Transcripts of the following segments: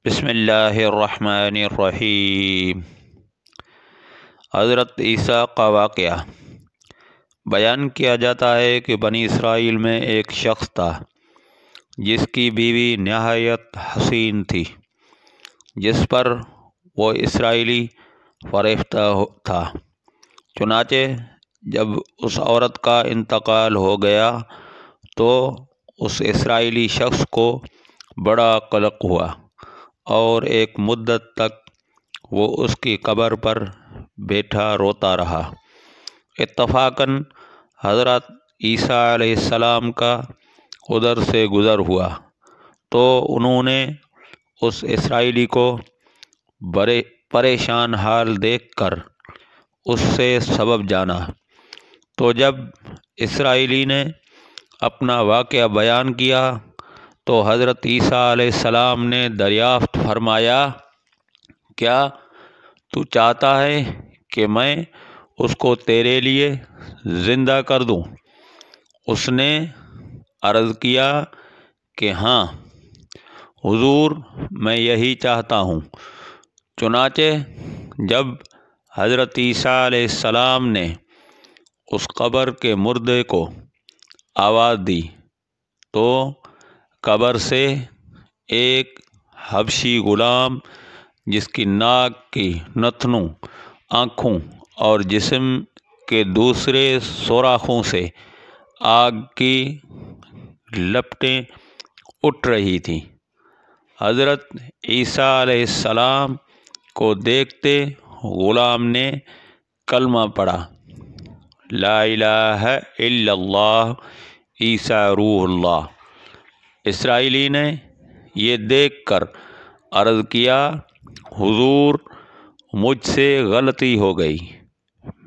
بسم اللہ الرحمن الرحیم۔ حضرت عیسیٰ کا واقعہ بیان کیا جاتا ہے کہ بنی اسرائیل میں ایک شخص تھا جس کی بیوی نہایت حسین تھی، جس پر وہ اسرائیلی فریفتہ تھا۔ چنانچہ جب اس عورت کا انتقال ہو گیا تو اس اسرائیلی شخص کو بڑا قلق ہوا اور ایک مدت تک وہ اس کی قبر پر بیٹھا روتا رہا۔ اتفاقاً حضرت عیسیٰ علیہ السلام کا ادھر سے گزر ہوا تو انہوں نے اس اسرائیلی کو بڑے پریشان حال دیکھ کر اس سے سبب جانا، تو جب اسرائیلی نے اپنا واقعہ بیان کیا تو حضرت عیسیٰ علیہ السلام نے دریافت فرمایا، کیا تو چاہتا ہے کہ میں اس کو تیرے لیے زندہ کر دوں؟ اس نے عرض کیا کہ ہاں حضور، میں یہی چاہتا ہوں۔ چنانچہ جب حضرت عیسیٰ علیہ السلام نے اس قبر کے مردے کو آواز دی تو قبر سے ایک حبشی غلام، جس کی ناک کی نتنوں، آنکھوں اور جسم کے دوسرے سوراخوں سے آگ کی لپٹیں اٹھ رہی تھیں، حضرت عیسیٰ علیہ السلام کو دیکھتے غلام نے کلمہ پڑھا، لا الہ الا اللہ عیسیٰ روح اللہ۔ اسرائیلی نے یہ دیکھ کر عرض کیا، حضور، مجھ سے غلطی ہو گئی،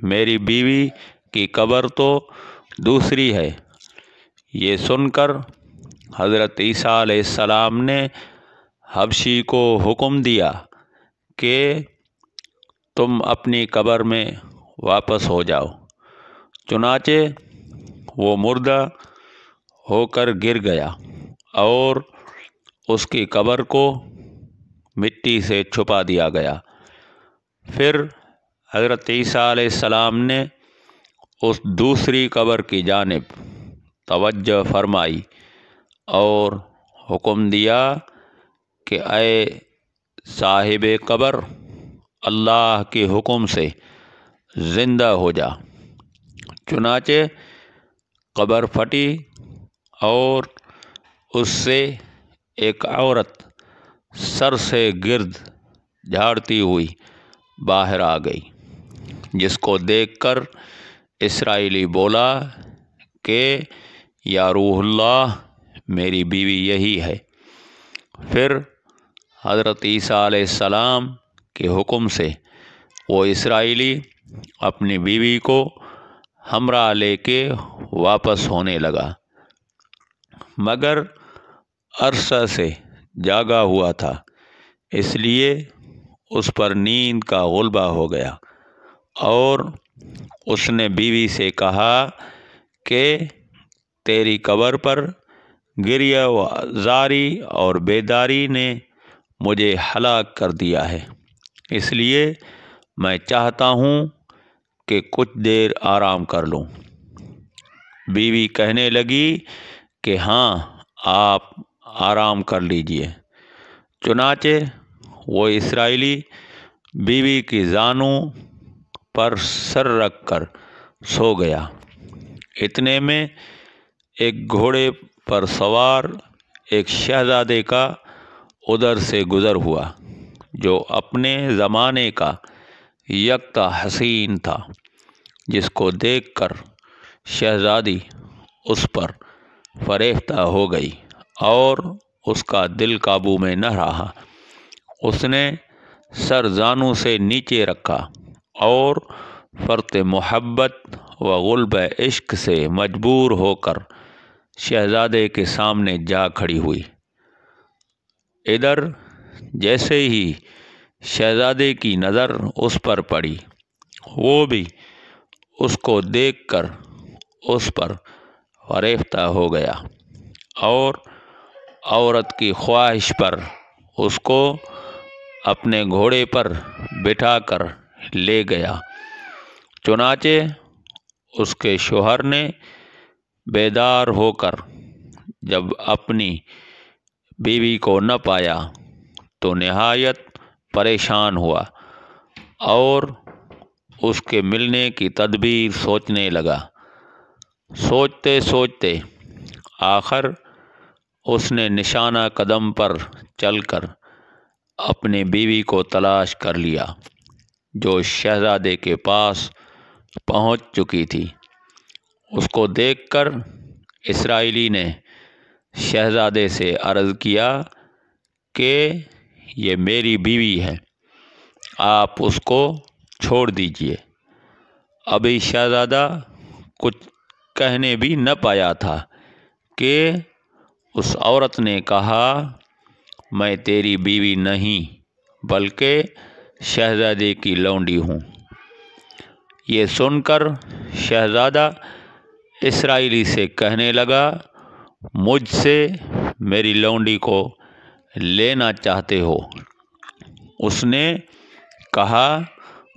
میری بیوی کی قبر تو دوسری ہے۔ یہ سن کر حضرت عیسیٰ علیہ السلام نے حبشی کو حکم دیا کہ تم اپنی قبر میں واپس ہو جاؤ۔ چنانچہ وہ مردہ ہو کر گر گیا اور اس کی قبر کو مٹی سے چھپا دیا گیا۔ پھر حضرت عیسیٰ علیہ السلام نے اس دوسری قبر کی جانب توجہ فرمائی اور حکم دیا کہ اے صاحب قبر، اللہ کے حکم سے زندہ ہو جا۔ چنانچہ قبر پھٹی اور اس سے ایک عورت سر سے گرد جھاڑتی ہوئی باہر آ گئی، جس کو دیکھ کر اسرائیلی بولا کہ یا روح اللہ، میری بیوی یہی ہے۔ پھر حضرت عیسیٰ علیہ السلام کے حکم سے وہ اسرائیلی اپنی بیوی کو ہمراہ لے کے واپس ہونے لگا، مگر عرصہ سے جاگا ہوا تھا، اس لیے اس پر نیند کا غلبہ ہو گیا اور اس نے بیوی سے کہا کہ تیری قبر پر گریہ و زاری اور بیداری نے مجھے ہلاک کر دیا ہے، اس لیے میں چاہتا ہوں کہ کچھ دیر آرام کر لوں۔ بیوی کہنے لگی کہ ہاں، آپ آرام کر لیجئے۔ چنانچہ وہ اسرائیلی بیوی کی زانوں پر سر رکھ کر سو گیا۔ اتنے میں ایک گھوڑے پر سوار ایک شہزادے کا ادھر سے گزر ہوا، جو اپنے زمانے کا یکتا حسین تھا، جس کو دیکھ کر شہزادی اس پر فریفتہ ہو گئی اور اس کا دل قابو میں نہ رہا۔ اس نے سر زانوں سے نیچے رکھا اور فرط محبت و غلبہ عشق سے مجبور ہو کر شہزادے کے سامنے جا کھڑی ہوئی۔ ادھر جیسے ہی شہزادے کی نظر اس پر پڑی، وہ بھی اس کو دیکھ کر اس پر فریفتہ ہو گیا اور عورت کی خواہش پر اس کو اپنے گھوڑے پر بٹھا کر لے گیا۔ چنانچہ اس کے شوہر نے بیدار ہو کر جب اپنی بیوی کو نہ پایا تو نہایت پریشان ہوا اور اس کے ملنے کی تدبیر سوچنے لگا۔ سوچتے سوچتے آخر اس نے نشانہ قدم پر چل کر اپنی بیوی کو تلاش کر لیا، جو شہزادے کے پاس پہنچ چکی تھی۔ اس کو دیکھ کر اسرائیلی نے شہزادے سے عرض کیا کہ یہ میری بیوی ہے، آپ اس کو چھوڑ دیجئے۔ ابھی شہزادہ کچھ کہنے بھی نہ پایا تھا کہ اس عورت نے کہا، میں تیری بیوی نہیں بلکہ شہزادے کی لونڈی ہوں۔ یہ سن کر شہزادہ اسرائیلی سے کہنے لگا، مجھ سے میری لونڈی کو لینا چاہتے ہو؟ اس نے کہا،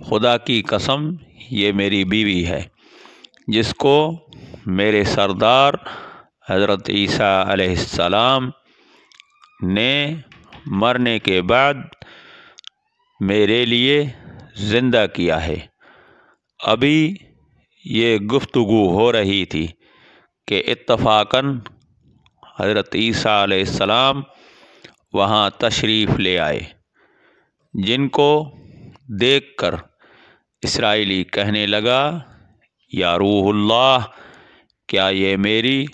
خدا کی قسم یہ میری بیوی ہے، جس کو میرے سردار حضرت عیسیٰ علیہ السلام نے مرنے کے بعد میرے لیے زندہ کیا ہے۔ ابھی یہ گفتگو ہو رہی تھی کہ اتفاقاً حضرت عیسیٰ علیہ السلام وہاں تشریف لے آئے، جن کو دیکھ کر اسرائیلی کہنے لگا، یا روح اللہ، کیا یہ میری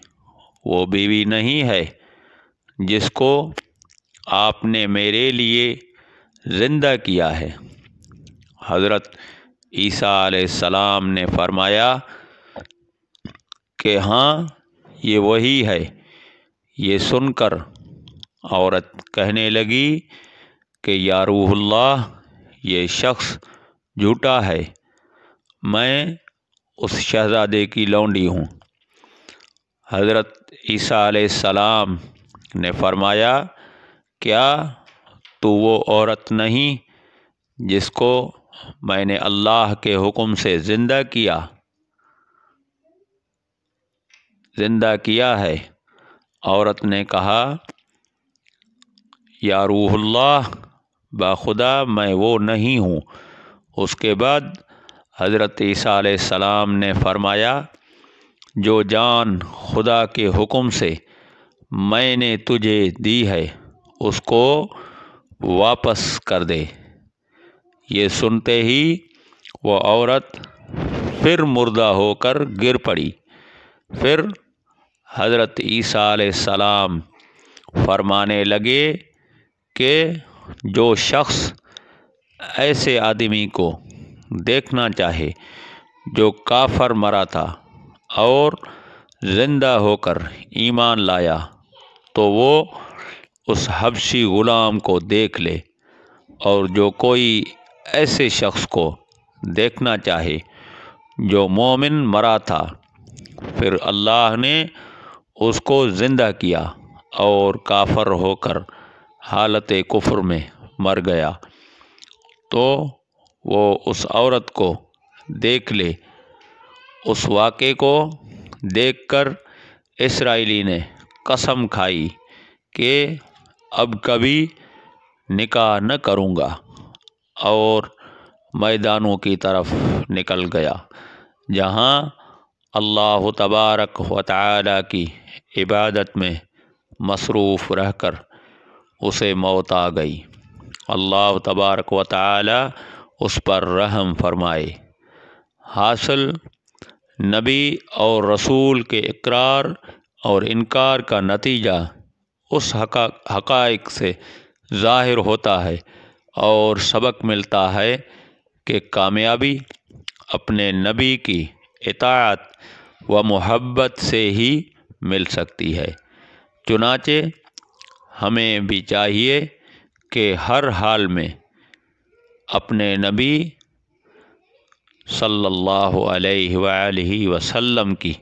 وہ بیوی نہیں ہے جس کو آپ نے میرے لیے زندہ کیا ہے؟ حضرت عیسیٰ علیہ السلام نے فرمایا کہ ہاں، یہ وہی ہے۔ یہ سن کر عورت کہنے لگی کہ یا روح اللہ، یہ شخص جھوٹا ہے، میں اس شہزادے کی لونڈی ہوں۔ حضرت عیسیٰ علیہ السلام نے فرمایا، کیا تو وہ عورت نہیں جس کو میں نے اللہ کے حکم سے زندہ کیا ہے؟ عورت نے کہا، یا روح اللہ، باخدا میں وہ نہیں ہوں۔ اس کے بعد حضرت عیسیٰ علیہ السلام نے فرمایا، جو جان خدا کے حکم سے میں نے تجھے دی ہے اس کو واپس کر دے۔ یہ سنتے ہی وہ عورت پھر مردہ ہو کر گر پڑی۔ پھر حضرت عیسیٰ علیہ السلام فرمانے لگے کہ جو شخص ایسے آدمی کو دیکھنا چاہے جو کافر مرا تھا اور زندہ ہو کر ایمان لایا، تو وہ اس حبشی غلام کو دیکھ لے، اور جو کوئی ایسے شخص کو دیکھنا چاہے جو مومن مرا تھا، پھر اللہ نے اس کو زندہ کیا اور کافر ہو کر حالت کفر میں مر گیا، تو وہ اس عورت کو دیکھ لے۔ اس واقعے کو دیکھ کر اسرائیلی نے قسم کھائی کہ اب کبھی نکاح نہ کروں گا، اور میدانوں کی طرف نکل گیا جہاں اللہ تبارک و تعالی کی عبادت میں مصروف رہ کر اسے موت آ گئی۔ اللہ تبارک و تعالی اس پر رحم فرمائے۔ حاصل، نبی اور رسول کے اقرار اور انکار کا نتیجہ اس حقائق سے ظاہر ہوتا ہے اور سبق ملتا ہے کہ کامیابی اپنے نبی کی اطاعت و محبت سے ہی مل سکتی ہے۔ چنانچہ ہمیں بھی چاہیے کہ ہر حال میں اپنے نبی صلی اللہ علیہ وآلہ وسلم کی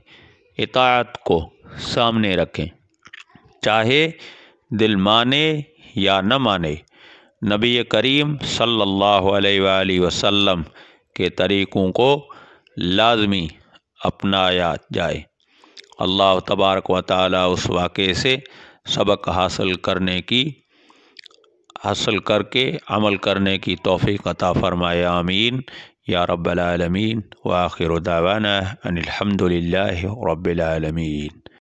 اطاعت کو سامنے رکھیں، چاہے دل مانے یا نہ مانے، نبی کریم صلی اللہ علیہ وآلہ وسلم کے طریقوں کو لازمی اپنایا جائے۔ اللہ تبارک و تعالی اس واقعے سے سبق حاصل کر کے عمل کرنے کی توفیق عطا فرمائے، آمین یا رب العالمین۔ وآخر دعوانا ان الحمد للہ رب العالمین۔